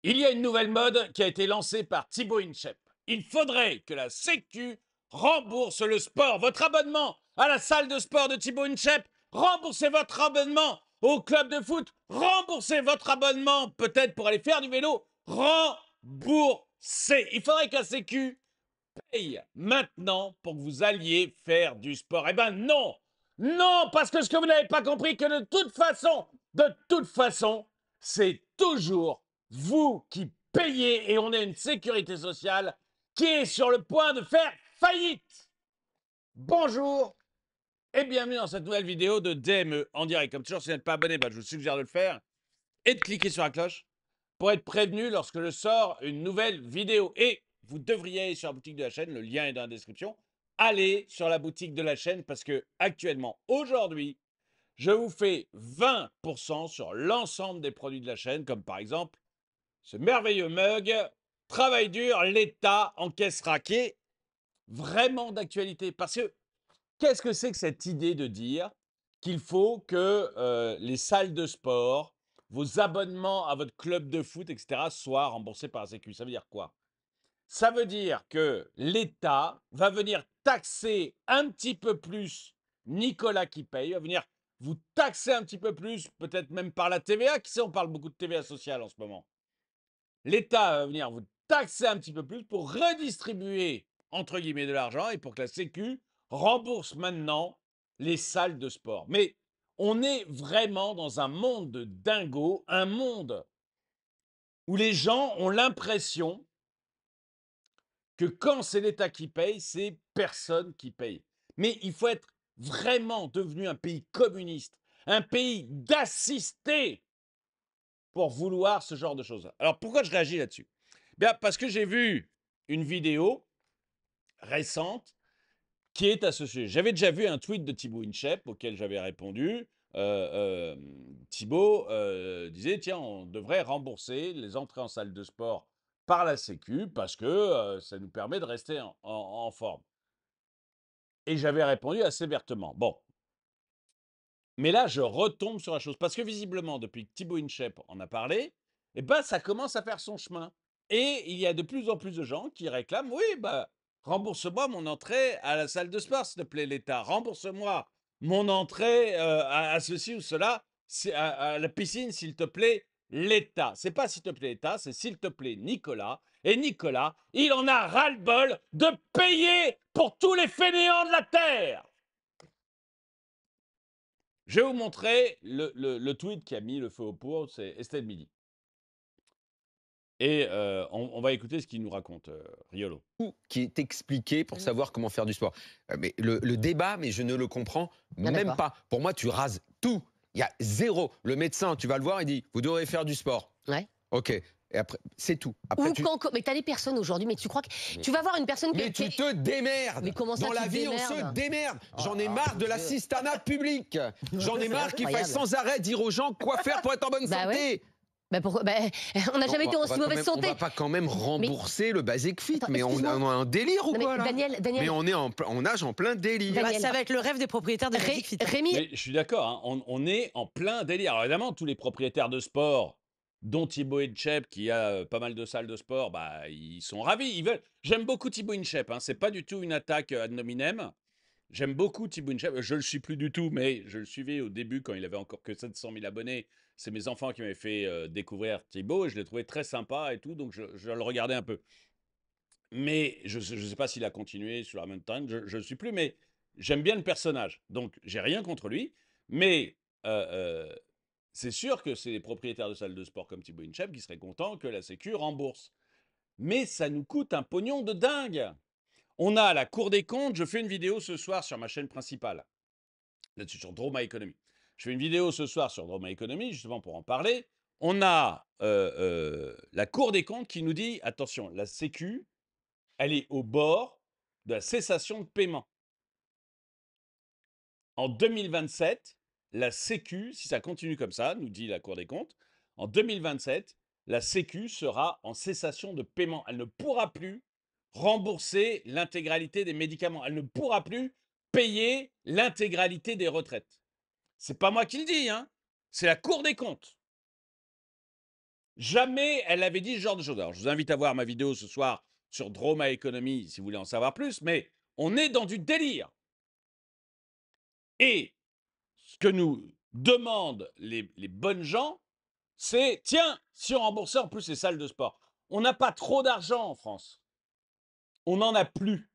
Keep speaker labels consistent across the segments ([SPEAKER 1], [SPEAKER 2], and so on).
[SPEAKER 1] Il y a une nouvelle mode qui a été lancée par Thibaut Inchep. Il faudrait que la Sécu rembourse le sport. Votre abonnement à la salle de sport de Thibaut Inchep, remboursez votre abonnement au club de foot, remboursez votre abonnement peut-être pour aller faire du vélo, remboursez. Il faudrait que la Sécu paye maintenant pour que vous alliez faire du sport. Eh ben non, non, parce que ce que vous n'avez pas compris, que de toute façon, c'est toujours vous qui payez et on a une sécurité sociale qui est sur le point de faire faillite. Bonjour et bienvenue dans cette nouvelle vidéo de DME en direct. Comme toujours, si vous n'êtes pas abonné, je vous suggère de le faire et de cliquer sur la cloche pour être prévenu lorsque je sors une nouvelle vidéo. Et vous devriez aller sur la boutique de la chaîne, le lien est dans la description. Allez sur la boutique de la chaîne parce que actuellement, aujourd'hui, je vous fais 20% sur l'ensemble des produits de la chaîne, comme par exemple ce merveilleux mug, travail dur, l'État encaissera, qui est vraiment d'actualité. Parce que qu'est-ce que c'est que cette idée de dire qu'il faut que les salles de sport, vos abonnements à votre club de foot, etc., soient remboursés par la Sécu? Ça veut dire quoi? Ça veut dire que l'État va venir taxer un petit peu plus Nicolas qui paye, va venir vous taxer un petit peu plus, peut-être même par la TVA. Qui sait, on parle beaucoup de TVA sociale en ce moment. L'État va venir vous taxer un petit peu plus pour redistribuer, entre guillemets, de l'argent et pour que la Sécu rembourse maintenant les salles de sport. Mais on est vraiment dans un monde de dingo, un monde où les gens ont l'impression que quand c'est l'État qui paye, c'est personne qui paye. Mais il faut être vraiment devenu un pays communiste, un pays d'assistés pour vouloir ce genre de choses. Alors pourquoi je réagis là-dessus? Bien, parce que j'ai vu une vidéo récente qui est à ce sujet. J'avais déjà vu un tweet de Thibaut Inchep auquel j'avais répondu. Thibaut disait, tiens, on devrait rembourser les entrées en salle de sport par la Sécu parce que ça nous permet de rester en forme. Et j'avais répondu assez vertement. Bon. Mais là, je retombe sur la chose. Parce que visiblement, depuis que Thibaut Inchep en a parlé, eh ben, ça commence à faire son chemin. Et il y a de plus en plus de gens qui réclament, oui, rembourse-moi mon entrée à la salle de sport, s'il te plaît, l'État. Rembourse-moi mon entrée à ceci ou cela, à la piscine, s'il te plaît, l'État. C'est pas s'il te plaît, l'État, c'est s'il te plaît, Nicolas. Et Nicolas, il en a ras-le-bol de payer pour tous les fainéants de la Terre. Je vais vous montrer le tweet qui a mis le feu aux poudres, c'est Estelle Midi. Et on va écouter ce qu'il nous raconte, Riolo.
[SPEAKER 2] Qui est expliqué pour savoir comment faire du sport. Mais le débat, mais je ne le comprends
[SPEAKER 3] Ah
[SPEAKER 2] même
[SPEAKER 3] d'accord.
[SPEAKER 2] pas. Pour moi, tu rases tout. Il y a zéro. Le médecin, tu vas le voir, il dit, vous devrez faire du sport.
[SPEAKER 3] Ouais.
[SPEAKER 2] OK. Et après, c'est tout. Après,
[SPEAKER 3] Ou quand mais tu as des personnes aujourd'hui, mais tu crois que tu vas voir une personne
[SPEAKER 2] mais tu te démerdes.
[SPEAKER 3] Mais comment ça,
[SPEAKER 2] Dans
[SPEAKER 3] tu
[SPEAKER 2] la
[SPEAKER 3] te
[SPEAKER 2] vie, on se
[SPEAKER 3] démerdes?
[SPEAKER 2] démerde. J'en ai
[SPEAKER 3] Oh,
[SPEAKER 2] marre
[SPEAKER 3] mon
[SPEAKER 2] de
[SPEAKER 3] Dieu.
[SPEAKER 2] l'assistanat public. J'en ai marre qu'il faille
[SPEAKER 3] Incroyable.
[SPEAKER 2] sans arrêt dire aux gens quoi faire pour être en bonne
[SPEAKER 3] Bah
[SPEAKER 2] santé.
[SPEAKER 3] ouais. Bah pourquoi on n'a jamais été en aussi mauvaise
[SPEAKER 2] On
[SPEAKER 3] santé.
[SPEAKER 2] va pas quand même rembourser le Basic Fit,
[SPEAKER 3] Attends,
[SPEAKER 2] mais on
[SPEAKER 3] excuse-moi.
[SPEAKER 2] a un délire ou
[SPEAKER 3] Non mais
[SPEAKER 2] quoi là?
[SPEAKER 3] Daniel,
[SPEAKER 2] Mais on nage en plein délire.
[SPEAKER 3] Daniel.
[SPEAKER 4] Ça va être le rêve des propriétaires de Basic Fit.
[SPEAKER 3] Rémi,
[SPEAKER 1] Mais je suis d'accord, hein, on est en plein délire. Alors évidemment, tous les propriétaires de sport, dont Thibaut Inchep, qui a pas mal de salles de sport, ils sont ravis. Ils veulent. J'aime beaucoup Thibaut Inchep, hein, c'est pas du tout une attaque ad nominem. J'aime beaucoup Thibaut Inchep. Je le suis plus du tout, mais je le suivais au début quand il avait encore que 700 000 abonnés. C'est mes enfants qui m'avaient fait découvrir Thibaut et je l'ai trouvé très sympa et tout, donc je le regardais un peu. Mais je ne sais pas s'il a continué sur la même time, je ne suis plus, mais j'aime bien le personnage. Donc, j'ai rien contre lui. Mais c'est sûr que c'est les propriétaires de salles de sport comme Thibaut Inchep qui seraient contents que la Sécu rembourse. Mais ça nous coûte un pognon de dingue. On a la Cour des comptes. Je fais une vidéo ce soir sur ma chaîne principale, là-dessus, sur Droma Economy. Je fais une vidéo ce soir sur Droma Economy, justement pour en parler. On a la Cour des comptes qui nous dit, attention, la Sécu, elle est au bord de la cessation de paiement. En 2027, la Sécu, si ça continue comme ça, nous dit la Cour des comptes, en 2027, la Sécu sera en cessation de paiement. Elle ne pourra plus rembourser l'intégralité des médicaments. Elle ne pourra plus payer l'intégralité des retraites. C'est pas moi qui le dis, hein. C'est la Cour des comptes. Jamais elle avait dit ce genre de choses. Alors, je vous invite à voir ma vidéo ce soir sur Droma Economy si vous voulez en savoir plus, mais on est dans du délire. Et ce que nous demandent les bonnes gens, c'est tiens, si on remboursait en plus les salles de sport. On n'a pas trop d'argent en France. On n'en a plus.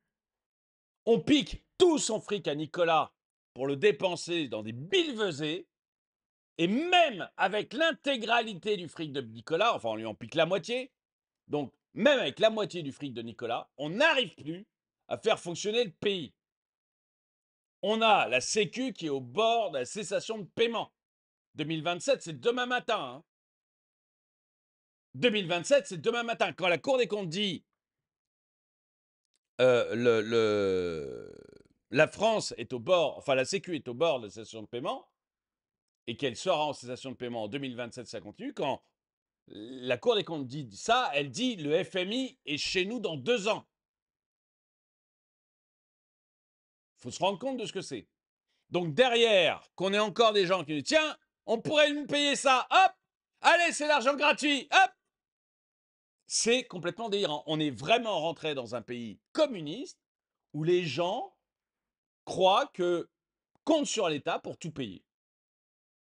[SPEAKER 1] On pique tout son fric à Nicolas pour le dépenser dans des billevesées. Et même avec l'intégralité du fric de Nicolas, enfin on lui en pique la moitié, donc même avec la moitié du fric de Nicolas, on n'arrive plus à faire fonctionner le pays. On a la Sécu qui est au bord de la cessation de paiement. 2027, c'est demain matin. Hein. 2027, c'est demain matin. Quand la Cour des comptes dit la France est au bord, enfin la Sécu est au bord de la cessation de paiement, et qu'elle sera en cessation de paiement en 2027, ça continue. Quand la Cour des comptes dit ça, elle dit le FMI est chez nous dans 2 ans. Il faut se rendre compte de ce que c'est. Donc derrière, qu'on ait encore des gens qui disent tiens, on pourrait nous payer ça, hop, allez, c'est l'argent gratuit, hop. C'est complètement délirant. On est vraiment rentré dans un pays communiste où les gens croient que comptent sur l'État pour tout payer.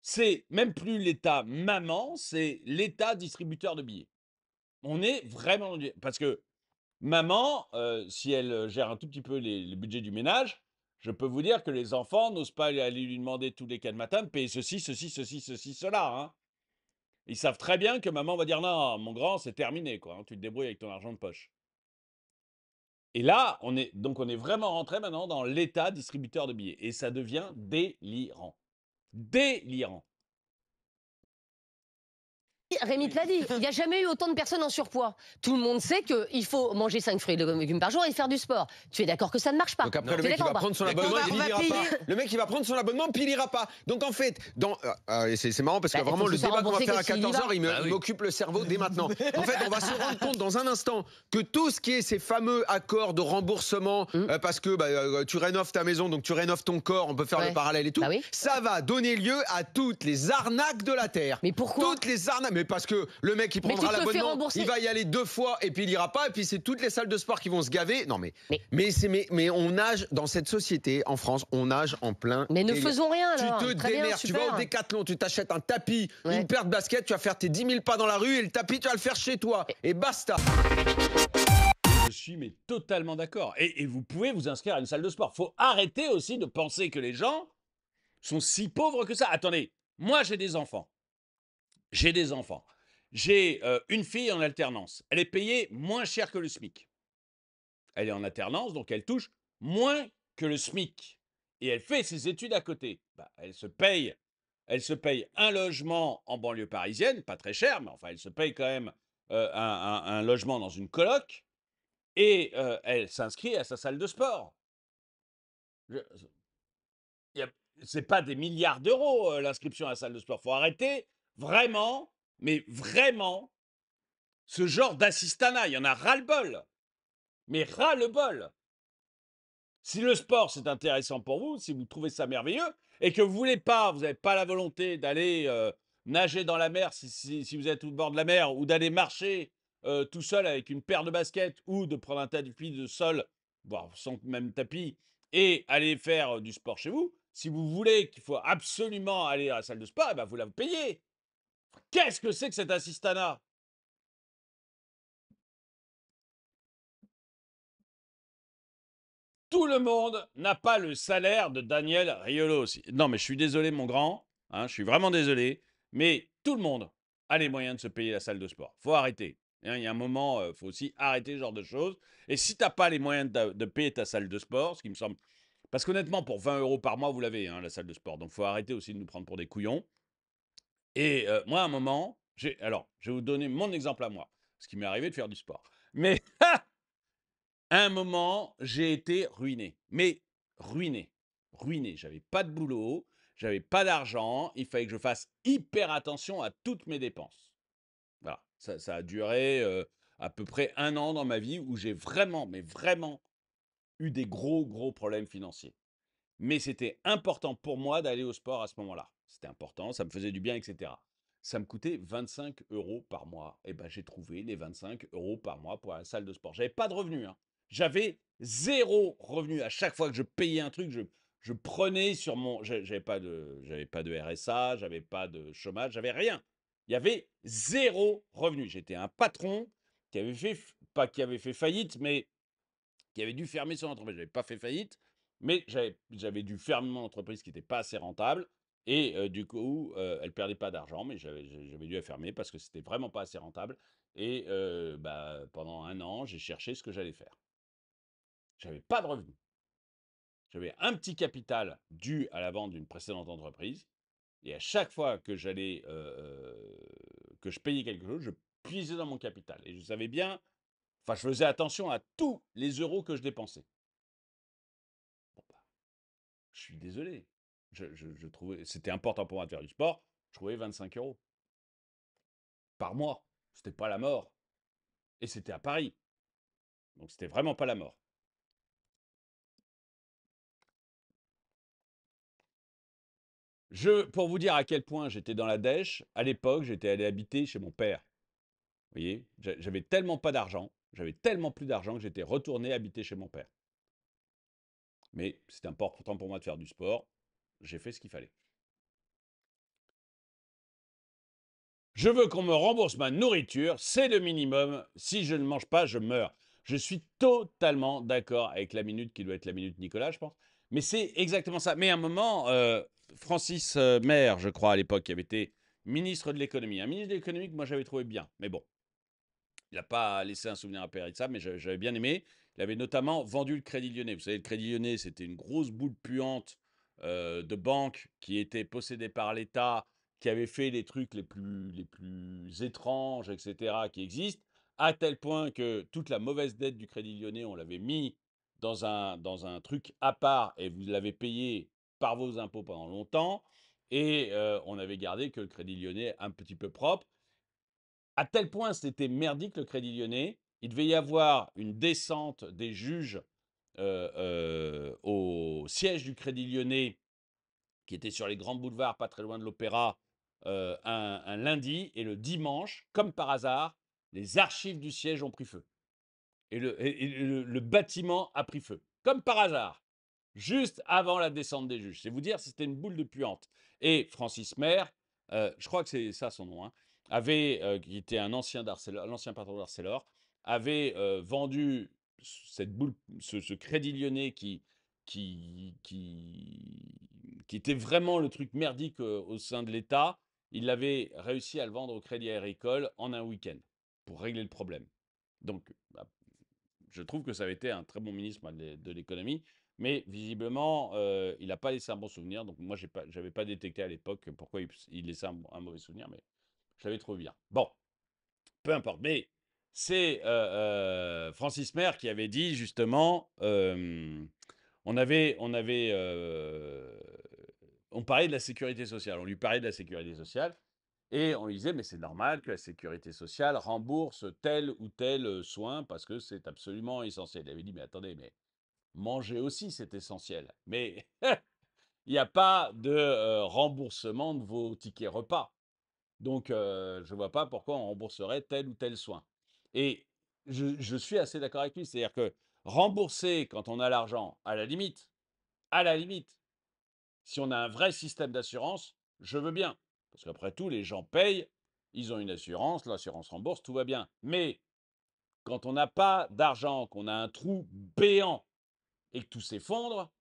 [SPEAKER 1] C'est même plus l'État maman, c'est l'État distributeur de billets. On est vraiment... Parce que maman, si elle gère un tout petit peu les budgets du ménage, je peux vous dire que les enfants n'osent pas aller lui demander tous les 4 matins de payer ceci, cela. Hein. Ils savent très bien que maman va dire non, mon grand, c'est terminé, quoi. Hein, tu te débrouilles avec ton argent de poche. Et là, on est vraiment rentré maintenant dans l'État distributeur de billets. Et ça devient délirant. Délirant.
[SPEAKER 3] Rémi te l'a dit, il n'y a jamais eu autant de personnes en surpoids. Tout le monde sait qu'il faut manger 5 fruits et légumes par jour et faire du sport. Tu es d'accord que ça ne marche pas?
[SPEAKER 2] Donc après, le
[SPEAKER 3] Tu es
[SPEAKER 2] mec, il va
[SPEAKER 3] d'accord ou pas?
[SPEAKER 2] prendre son abonnement, il n'ira pas. Le mec, il va prendre son abonnement, puis il ira pas. Donc en fait, c'est marrant parce que
[SPEAKER 3] Bah,
[SPEAKER 2] vraiment,
[SPEAKER 3] faut
[SPEAKER 2] le
[SPEAKER 3] se faire
[SPEAKER 2] débat qu'on va
[SPEAKER 3] rembourser
[SPEAKER 2] faire à
[SPEAKER 3] que s'il y va.
[SPEAKER 2] 14h, il m'occupe le cerveau dès maintenant. En fait, on va se rendre compte dans un instant que tout ce qui est ces fameux accords de remboursement, parce que tu rénoves ta maison, donc tu rénoves ton corps, on peut faire
[SPEAKER 3] Ouais.
[SPEAKER 2] le parallèle et tout,
[SPEAKER 3] Bah oui.
[SPEAKER 2] ça va donner lieu à toutes les arnaques de la Terre.
[SPEAKER 3] Mais pourquoi?
[SPEAKER 2] Toutes les arnaques. Mais parce que le mec, il
[SPEAKER 3] Mais tu
[SPEAKER 2] prendra
[SPEAKER 3] te fais
[SPEAKER 2] l'abonnement,
[SPEAKER 3] rembourser.
[SPEAKER 2] il va y aller 2 fois et puis il ira pas, et puis c'est toutes les salles de sport qui vont se gaver. Non mais on nage dans cette société en France, on nage en plein.
[SPEAKER 3] Mais ne
[SPEAKER 2] délire.
[SPEAKER 3] faisons rien alors.
[SPEAKER 2] Tu te
[SPEAKER 3] Très bien,
[SPEAKER 2] démerdes, tu vas
[SPEAKER 3] super.
[SPEAKER 2] au Décathlon, tu t'achètes un tapis,
[SPEAKER 3] Ouais.
[SPEAKER 2] une paire de baskets, tu vas faire tes 10 000 pas dans la rue et le tapis, tu vas le faire chez toi. Et basta.
[SPEAKER 1] Je suis mais totalement d'accord. Et vous pouvez vous inscrire à une salle de sport. Faut arrêter aussi de penser que les gens sont si pauvres que ça. Attendez, moi j'ai des enfants. J'ai des enfants. J'ai une fille en alternance. Elle est payée moins cher que le SMIC. Elle est en alternance, donc elle touche moins que le SMIC. Et elle fait ses études à côté. Bah, elle se paye un logement en banlieue parisienne, pas très cher, mais enfin elle se paye quand même un logement dans une coloc. Et elle s'inscrit à sa salle de sport. C'est pas des milliards d'euros l'inscription à la salle de sport. Faut arrêter vraiment, mais vraiment, ce genre d'assistanat. Il y en a ras-le-bol. Mais ras-le-bol. Si le sport c'est intéressant pour vous, si vous trouvez ça merveilleux, et que vous n'avez pas la volonté d'aller nager dans la mer si vous êtes au bord de la mer, ou d'aller marcher tout seul avec une paire de baskets, ou de prendre un tapis de sol, voire sans même tapis, et aller faire du sport chez vous, si vous voulez qu'il faut absolument aller à la salle de sport, eh ben vous la payez. Qu'est-ce que c'est que cet assistanat? Tout le monde n'a pas le salaire de Daniel Riolo aussi. Non, mais je suis désolé, mon grand. Hein, je suis vraiment désolé. Mais tout le monde a les moyens de se payer la salle de sport. Faut arrêter. Hein, il y a un moment, il faut aussi arrêter ce genre de choses. Et si tu n'as pas les moyens de payer ta salle de sport, ce qui me semble... Parce qu'honnêtement, pour 20 € par mois, vous l'avez, hein, la salle de sport. Donc, il faut arrêter aussi de nous prendre pour des couillons. Et moi, à un moment... Alors, je vais vous donner mon exemple à moi. Ce qui m'est arrivé de faire du sport. Mais... À un moment, j'ai été ruiné. Mais ruiné. Ruiné. J'avais pas de boulot, j'avais pas d'argent, il fallait que je fasse hyper attention à toutes mes dépenses. Voilà. Ça a duré à peu près 1 an dans ma vie où j'ai vraiment, mais vraiment eu des gros problèmes financiers. Mais c'était important pour moi d'aller au sport à ce moment-là. C'était important, ça me faisait du bien, etc. ça me coûtait 25 € par mois. Et ben, j'ai trouvé les 25 € par mois pour la salle de sport. J'avais pas de revenus, hein. J'avais 0 revenu. À chaque fois que je payais un truc, je prenais sur mon... J'avais pas de RSA, j'avais pas de chômage, j'avais rien. Il y avait 0 revenu. J'étais un patron qui avait fait, pas qui avait fait faillite, mais qui avait dû fermer son entreprise. Je n'avais pas fait faillite, mais j'avais dû fermer mon entreprise qui n'était pas assez rentable. Et du coup, elle ne perdait pas d'argent, mais j'avais dû la fermer parce que c'était vraiment pas assez rentable. Et pendant 1 an, j'ai cherché ce que j'allais faire. J'avais pas de revenus. J'avais un petit capital dû à la vente d'une précédente entreprise. Et à chaque fois que que je payais quelque chose, je puisais dans mon capital. Et je savais bien, enfin, je faisais attention à tous les euros que je dépensais. Bon, bah, je suis désolé. Je trouvais, c'était important pour moi de faire du sport. Je trouvais 25 € par mois. C'était pas la mort. Et c'était à Paris. Donc c'était vraiment pas la mort. Pour vous dire à quel point j'étais dans la dèche, à l'époque, j'étais allé habiter chez mon père. Vous voyez, j'avais tellement pas d'argent, j'avais tellement plus d'argent que j'étais retourné habiter chez mon père. Mais c'était important pour moi de faire du sport. J'ai fait ce qu'il fallait. Je veux qu'on me rembourse ma nourriture, c'est le minimum. Si je ne mange pas, je meurs. Je suis totalement d'accord avec la minute qui doit être la minute Nicolas, je pense. Mais c'est exactement ça. Mais à un moment, Francis Maire, je crois, à l'époque, qui avait été ministre de l'économie. Un ministre de l'économie que moi j'avais trouvé bien. Mais bon, il n'a pas laissé un souvenir impérissable, mais j'avais bien aimé. Il avait notamment vendu le Crédit Lyonnais. Vous savez, le Crédit Lyonnais, c'était une grosse boule puante de banque qui était possédée par l'État, qui avait fait les trucs les plus étranges, etc., qui existent, à tel point que toute la mauvaise dette du Crédit Lyonnais, on l'avait mis dans un truc à part et vous l'avez payé par vos impôts pendant longtemps. Et on avait gardé que le Crédit Lyonnais un petit peu propre. À tel point, c'était merdique le Crédit Lyonnais. Il devait y avoir une descente des juges au siège du Crédit Lyonnais, qui était sur les grands boulevards, pas très loin de l'Opéra, un lundi. Et le dimanche, comme par hasard, les archives du siège ont pris feu. Et le bâtiment a pris feu. Comme par hasard. Juste avant la descente des juges. C'est vous dire si c'était une boule de puante. Et Francis Maire, je crois que c'est ça son nom, hein, qui était un ancien d'Arcelor, l'ancien patron d'Arcelor, avait vendu cette boule, ce Crédit Lyonnais qui était vraiment le truc merdique au sein de l'État. Il avait réussi à le vendre au Crédit Agricole en un week-end pour régler le problème. Donc, bah, je trouve que ça avait été un très bon ministre de l'économie, mais visiblement, il n'a pas laissé un bon souvenir. Donc moi, je n'avais pas détecté à l'époque pourquoi il laissait un mauvais souvenir, mais je l'avais trouvé bien. Bon, peu importe. Mais c'est Francis Maire qui avait dit justement, on parlait de la sécurité sociale. On lui parlait de la sécurité sociale. Et on lui disait, mais c'est normal que la sécurité sociale rembourse tel ou tel soin parce que c'est absolument essentiel. Il avait dit, mais attendez, mais manger aussi, c'est essentiel. Mais il n'y a pas de remboursement de vos tickets repas. Donc, je ne vois pas pourquoi on rembourserait tel ou tel soin. Et je suis assez d'accord avec lui. C'est-à-dire que rembourser quand on a l'argent, à la limite, si on a un vrai système d'assurance, je veux bien. Parce qu'après tout, les gens payent, ils ont une assurance, l'assurance rembourse, tout va bien. Mais quand on n'a pas d'argent, qu'on a un trou béant et que tout s'effondre,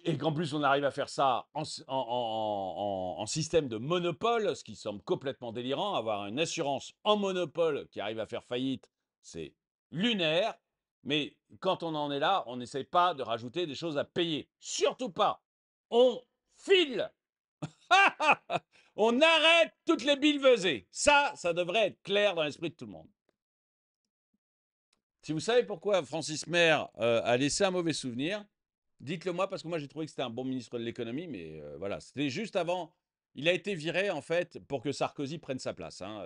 [SPEAKER 1] et qu'en plus on arrive à faire ça en système de monopole, ce qui semble complètement délirant, avoir une assurance en monopole qui arrive à faire faillite, c'est lunaire. Mais quand on en est là, on n'essaye pas de rajouter des choses à payer. Surtout pas. On file. On arrête toutes les billevesées. Ça devrait être clair dans l'esprit de tout le monde. Si vous savez pourquoi Francis Maire a laissé un mauvais souvenir, dites-le moi, parce que moi j'ai trouvé que c'était un bon ministre de l'économie, mais voilà, c'était juste avant. Il a été viré en fait pour que Sarkozy prenne sa place, hein.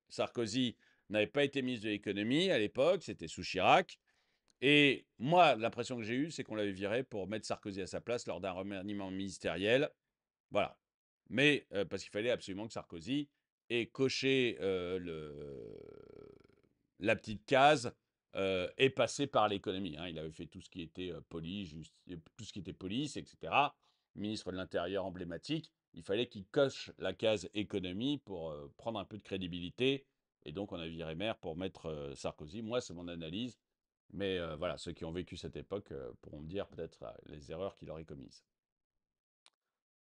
[SPEAKER 1] Sarkozy n'avait pas été ministre de l'économie à l'époque, c'était sous Chirac. Et moi, l'impression que j'ai eue, c'est qu'on l'avait viré pour mettre Sarkozy à sa place lors d'un remaniement ministériel. Voilà. mais parce qu'il fallait absolument que Sarkozy ait coché la petite case et passé par l'économie. Hein. Il avait fait tout ce qui était tout ce qui était police, etc. Ministre de l'Intérieur emblématique. Il fallait qu'il coche la case économie pour prendre un peu de crédibilité. Et donc, on a viré maire pour mettre Sarkozy. Moi, c'est mon analyse. Mais voilà, ceux qui ont vécu cette époque pourront me dire peut-être les erreurs qu'il aurait commises.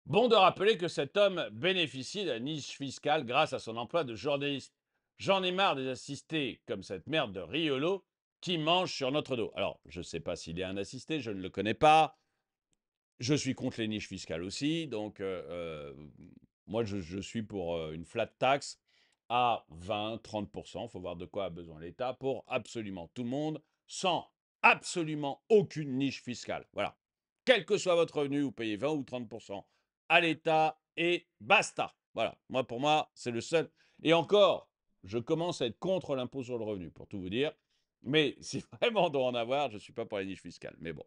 [SPEAKER 1] Bon de rappeler que cet homme bénéficie de la niche fiscale grâce à son emploi de journaliste. J'en ai marre des assistés comme cette merde de Riolo qui mange sur notre dos. Alors, je ne sais pas s'il y a un assisté, je ne le connais pas. Je suis contre les niches fiscales aussi, donc moi je suis pour une flat tax à 20-30%. Il faut voir de quoi a besoin l'État pour absolument tout le monde, sans absolument aucune niche fiscale. Voilà. Quel que soit votre revenu, vous payez 20 ou 30% à l'État et basta. Voilà. Moi, pour moi, c'est le seul. Et encore, je commence à être contre l'impôt sur le revenu, pour tout vous dire. Mais si vraiment on doit en avoir, je ne suis pas pour les niches fiscales. Mais bon.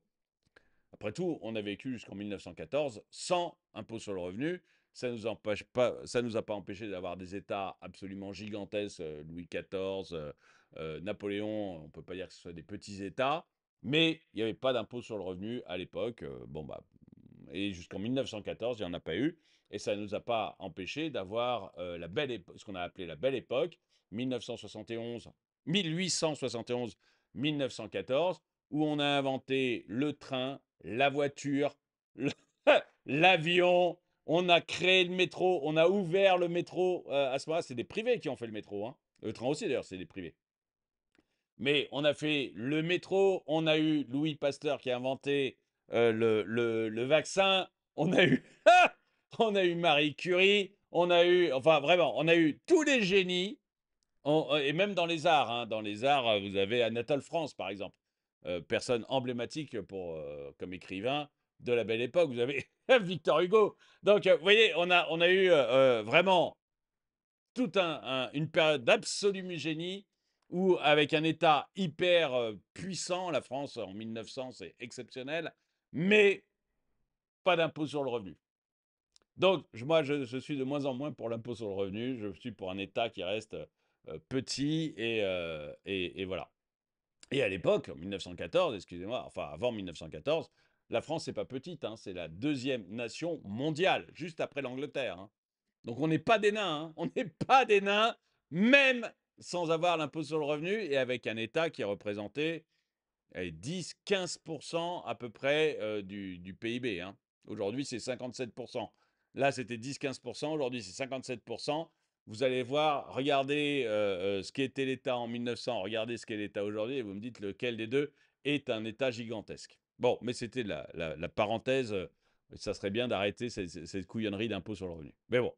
[SPEAKER 1] Après tout, on a vécu jusqu'en 1914 sans impôt sur le revenu. Ça ne nous a pas empêché d'avoir des États absolument gigantesques, Louis XIV, Napoléon, on ne peut pas dire que ce soit des petits États, mais il n'y avait pas d'impôt sur le revenu à l'époque. Et jusqu'en 1914, il n'y en a pas eu. Et ça ne nous a pas empêché d'avoir ce qu'on a appelé la belle époque, 1871-1914, où on a inventé le train, la voiture, l'avion, on a créé le métro, on a ouvert le métro. À ce moment-là, c'est des privés qui ont fait le métro. Hein. Le train aussi, d'ailleurs, c'est des privés. Mais on a fait le métro, on a eu Louis Pasteur qui a inventé le vaccin, on a eu, on a eu Marie Curie, on a eu, enfin vraiment, on a eu tous les génies, et même dans les arts. Hein, dans les arts, vous avez Anatole France, par exemple, personne emblématique comme écrivain de la belle époque. Vous avez Victor Hugo. Donc, vous voyez, on a eu vraiment toute une période d'absolu génie où, avec un État hyper puissant, la France en 1900, c'est exceptionnel, mais pas d'impôt sur le revenu. Donc, moi, je suis de moins en moins pour l'impôt sur le revenu. Je suis pour un État qui reste petit et voilà. Et à l'époque, en 1914, excusez-moi, enfin avant 1914, la France, c'est pas petite, hein, c'est la deuxième nation mondiale, juste après l'Angleterre. Hein. Donc on n'est pas des nains, hein, on n'est pas des nains, même sans avoir l'impôt sur le revenu et avec un État qui représentait 10-15% à peu près du PIB. Hein. Aujourd'hui, c'est 57%. Là, c'était 10-15%, aujourd'hui, c'est 57%. Vous allez voir, regardez ce qu'était l'État en 1900, regardez ce qu'est l'État aujourd'hui, et vous me dites lequel des deux est un État gigantesque. Bon, mais c'était la parenthèse. Ça serait bien d'arrêter cette couillonnerie d'impôt sur le revenu. Mais bon.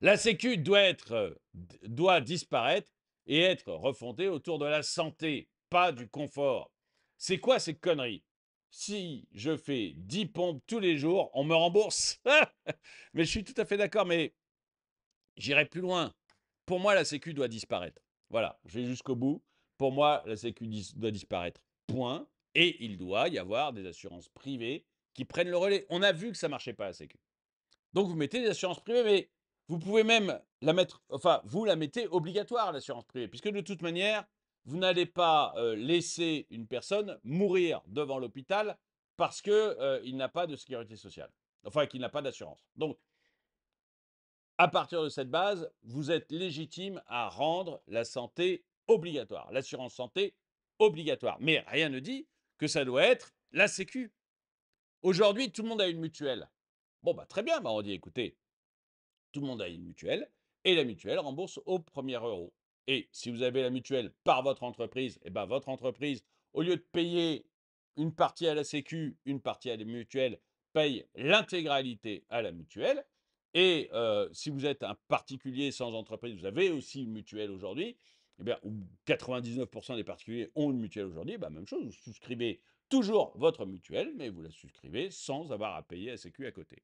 [SPEAKER 1] La Sécu doit disparaître et être refondée autour de la santé, pas du confort. C'est quoi ces conneries? Si je fais 10 pompes tous les jours, on me rembourse. Mais je suis tout à fait d'accord, mais j'irai plus loin. Pour moi, la Sécu doit disparaître. Voilà, je vais jusqu'au bout. Pour moi, la Sécu doit disparaître. Point. Et il doit y avoir des assurances privées qui prennent le relais. On a vu que ça ne marchait pas, la Sécu. Donc, vous mettez des assurances privées, mais vous pouvez même la mettre, enfin, vous la mettez obligatoire, l'assurance privée, puisque de toute manière, vous n'allez pas laisser une personne mourir devant l'hôpital parce qu'il n'a pas de sécurité sociale, enfin, qu'il n'a pas d'assurance. Donc, à partir de cette base, vous êtes légitime à rendre la santé obligatoire, l'assurance santé obligatoire. Mais rien ne dit que ça doit être la Sécu. Aujourd'hui, tout le monde a une mutuelle. Bon, bah, très bien, bah, on dit, écoutez, tout le monde a une mutuelle et la mutuelle rembourse au premier euro. Et si vous avez la mutuelle par votre entreprise, et ben votre entreprise, au lieu de payer une partie à la Sécu, une partie à la mutuelle, paye l'intégralité à la mutuelle. Et si vous êtes un particulier sans entreprise, vous avez aussi une mutuelle aujourd'hui, eh bien, 99% des particuliers ont une mutuelle aujourd'hui, ben, même chose, vous souscrivez toujours votre mutuelle, mais vous la souscrivez sans avoir à payer la Sécu à côté.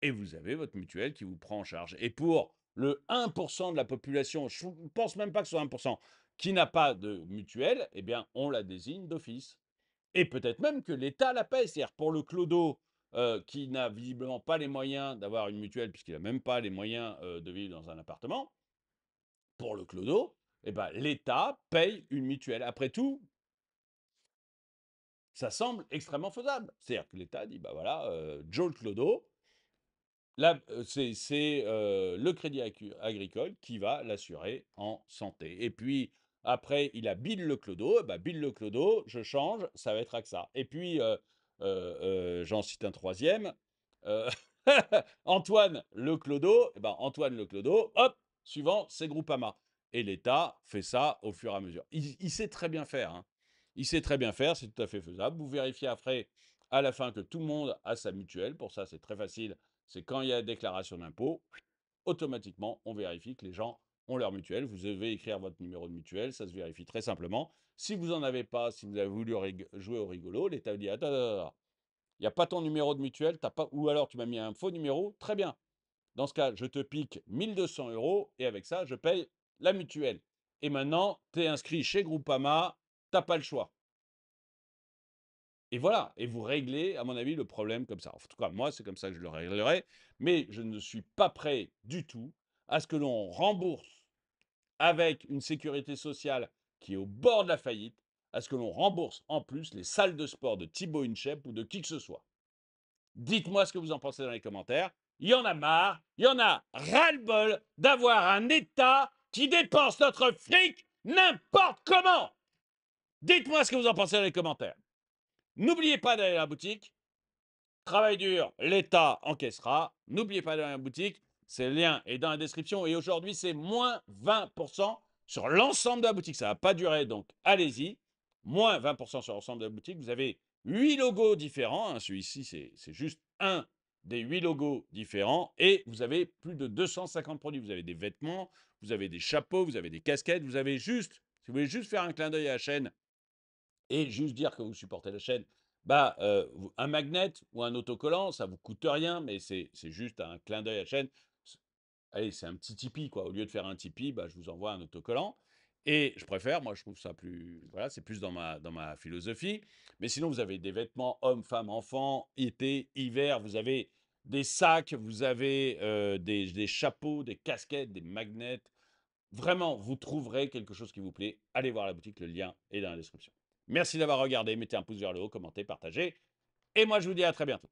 [SPEAKER 1] Et vous avez votre mutuelle qui vous prend en charge. Et pour le 1% de la population, je ne pense même pas que ce soit 1%, qui n'a pas de mutuelle, eh bien, on la désigne d'office. Et peut-être même que l'État la paye. C'est-à-dire, pour le clodo qui n'a visiblement pas les moyens d'avoir une mutuelle, puisqu'il n'a même pas les moyens de vivre dans un appartement, pour le clodo, eh ben, l'État paye une mutuelle. Après tout, ça semble extrêmement faisable. C'est-à-dire que l'État dit, bah voilà, Joe le clodo, là, c'est le Crédit Agricole qui va l'assurer en santé. Et puis, après, il a Bill le clodo. Bah, Bill le clodo, je change, ça va être AXA. Et puis, j'en cite un troisième. euh, Antoine le clodo, eh ben, Antoine le clodo, hop, suivant, c'est Groupama. Et l'État fait ça au fur et à mesure. Il sait très bien faire, hein. Il sait très bien faire, c'est tout à fait faisable. Vous vérifiez après, à la fin, que tout le monde a sa mutuelle. Pour ça, c'est très facile. C'est quand il y a déclaration d'impôt, automatiquement, on vérifie que les gens ont leur mutuelle. Vous devez écrire votre numéro de mutuelle, ça se vérifie très simplement. Si vous n'en avez pas, si vous avez voulu jouer au rigolo, l'État vous dit, attends, attends, attends, il n'y a pas ton numéro de mutuelle, t'as pas, ou alors tu m'as mis un faux numéro, très bien. Dans ce cas, je te pique 1200 € et avec ça, je paye la mutuelle. Et maintenant, tu es inscrit chez Groupama, t'as pas le choix. Et voilà, et vous réglez, à mon avis, le problème comme ça. En tout cas, moi, c'est comme ça que je le réglerai, mais je ne suis pas prêt du tout à ce que l'on rembourse avec une sécurité sociale qui est au bord de la faillite, à ce que l'on rembourse en plus les salles de sport de Thibaut Inchep ou de qui que ce soit. Dites-moi ce que vous en pensez dans les commentaires. Il y en a marre, il y en a ras-le-bol d'avoir un État qui dépense notre fric n'importe comment. Dites-moi ce que vous en pensez dans les commentaires. N'oubliez pas d'aller à la boutique. Travail dur, l'État encaissera. N'oubliez pas d'aller à la boutique. Le lien est dans la description. Et aujourd'hui, c'est moins 20% sur l'ensemble de la boutique. Ça ne va pas durer, donc allez-y. Moins 20% sur l'ensemble de la boutique. Vous avez 8 logos différents, hein. Celui-ci, c'est juste un des 8 logos différents. Et vous avez plus de 250 produits. Vous avez des vêtements, vous avez des chapeaux, vous avez des casquettes. Vous avez juste, si vous voulez juste faire un clin d'œil à la chaîne et juste dire que vous supportez la chaîne, bah, un magnet ou un autocollant, ça vous coûte rien, mais c'est juste un clin d'œil à la chaîne. Allez, c'est un petit Tipeee, quoi. Au lieu de faire un Tipeee, bah, je vous envoie un autocollant. Et je préfère, moi, je trouve ça plus. Voilà, c'est plus dans ma philosophie. Mais sinon, vous avez des vêtements hommes, femmes, enfants, été, hiver. Vous avez des sacs, vous avez des chapeaux, des casquettes, des magnets. Vraiment, vous trouverez quelque chose qui vous plaît. Allez voir la boutique, le lien est dans la description. Merci d'avoir regardé. Mettez un pouce vers le haut, commentez, partagez. Et moi, je vous dis à très bientôt.